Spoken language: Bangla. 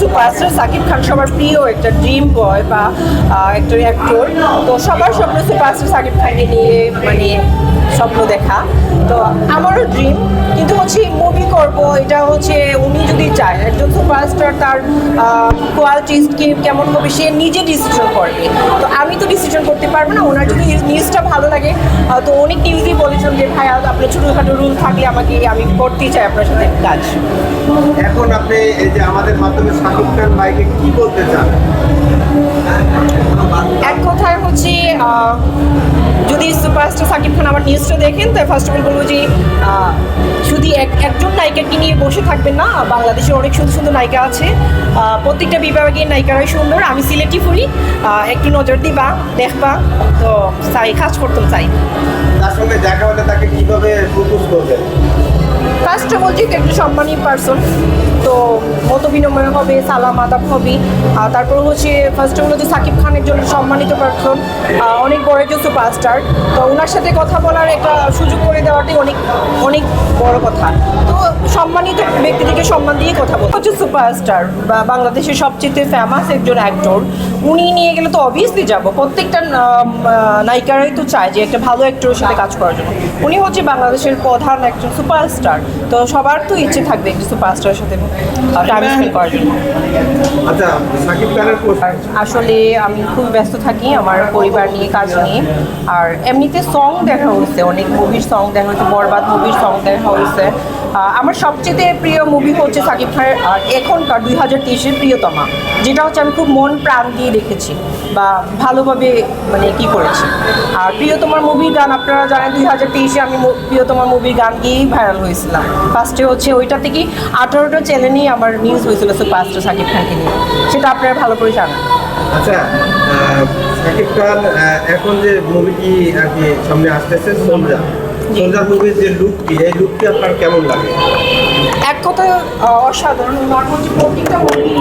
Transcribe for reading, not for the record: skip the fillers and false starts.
সুপারস্টার সাকিব খান সবার প্রিয় একটা ড্রিম বয় বা একটা অ্যাক্টর। তো সবার স্বপ্ন সুপারস্টার সাকিব খানকে নিয়ে মানে স্বপ্ন দেখা। তো আমারও ড্রিম, কিন্তু হচ্ছে মুভি করব এটা হচ্ছে উনি যদি চায়, একজন সুপারস্টার তার কোয়ালিটিস কি কেমন হবে সে নিজে ডিসিশন করবে। তো আমি তো ডিসিশন করতে পারবো না। ওনার যদি নিউজটা ভালো লাগে, তো অনেক নিউজই বলেছেন যে ভাই আপনার ছোটোখাটো রুল থাকলে আমি করতেই চাই আপনার সাথে কাজ। এখন আপনি এই যে আমাদের মাধ্যমে শাকিব খান ভাইকে কি বলতে চান? এক কথায় হচ্ছে যদি সুপারস্টার সাকিব খান আমার নিউজটা দেখেন, তো ফার্স্ট অফ অল বলবো যে শুধু একজন নায়িকাকে নিয়ে বসে থাকবেন না। বাংলাদেশে অনেক সুন্দর সুন্দর নায়িকা আছে, প্রত্যেকটা বিভাগের নায়িকারাই সুন্দর। আমি সিলেক্টই করি, একটু নজর দিবা, দেখবা। তো চাই কাজ করতাম চাই। তার সঙ্গে দেখা হলে তাকে কিভাবে প্রপোজ করবেন? ফার্স্ট অফ অল যেহেতু একটা সম্মানী পার্সন, তো মত বিনিময় হবে, সালাম আদাব হবে। তারপর হচ্ছে ফার্স্ট অফ অল হচ্ছে সাকিব খান একজন সম্মানিত পার্সন, অনেক বড় একজন সুপারস্টার। তো ওনার সাথে কথা বলার একটা সুযোগ করে দেওয়াটাই অনেক অনেক বড় কথা। তো সম্মানিত ব্যক্তিদেরকে সম্মান দিয়ে কথা বলতে হচ্ছে সুপারস্টার বা বাংলাদেশের সবচেয়ে ফেমাস একজন অ্যাক্টর। উনি নিয়ে গেলে তো অবভিয়াসলি যাব। প্রত্যেকটা নায়িকারাই তো চায় যে একটা ভালো অ্যাক্টরের সাথে কাজ করার জন্য। উনি হচ্ছে বাংলাদেশের প্রধান একজন সুপারস্টার। তো সবার তো ইচ্ছে থাকবে একজন সুপারস্টারের সাথে টাইম স্পেন্ড করার জন্য। আচ্ছা, শাকিব খানের আসলে আমি খুব ব্যস্ত থাকি আমার পরিবার নিয়ে, কাজ নিয়ে। আর এমনিতে সং দেখা হয়েছে, অনেক মুভির সং দেখা হয়েছে, বরবাদ মুভির সং দেখা হয়েছে। আমার সবচেয়ে প্রিয় মুভি হচ্ছে সাকিব খানের এখনকার 2023-এর প্রিয়তমা, যেটা হচ্ছে আমি খুব মন প্রাণ দিয়ে দেখেছি বা ভালোভাবে মানে কী করেছি। আর প্রিয়তমার মুভির গান আপনারা জানেন, 2023-এ আমি প্রিয়তমার মুভির গান গিয়েই ভাইরাল হয়েছিলাম। ফার্স্টে হচ্ছে ওইটা থেকেই 18টা চ্যানেলেই আমার নিউজ হয়েছিল সুপারস্টার সাকিব খানকে নিয়ে, সেটা আপনারা ভালো করে জানেন। আচ্ছা, শাকিব খান এখন যে মুভিটি আর কি সামনে আসতেছে সোলজার মুভির যে লুকটি, এই লুকটি আপনার কেমন লাগে? এক কথা অসাধারণ। প্রত্যেকটা মুভি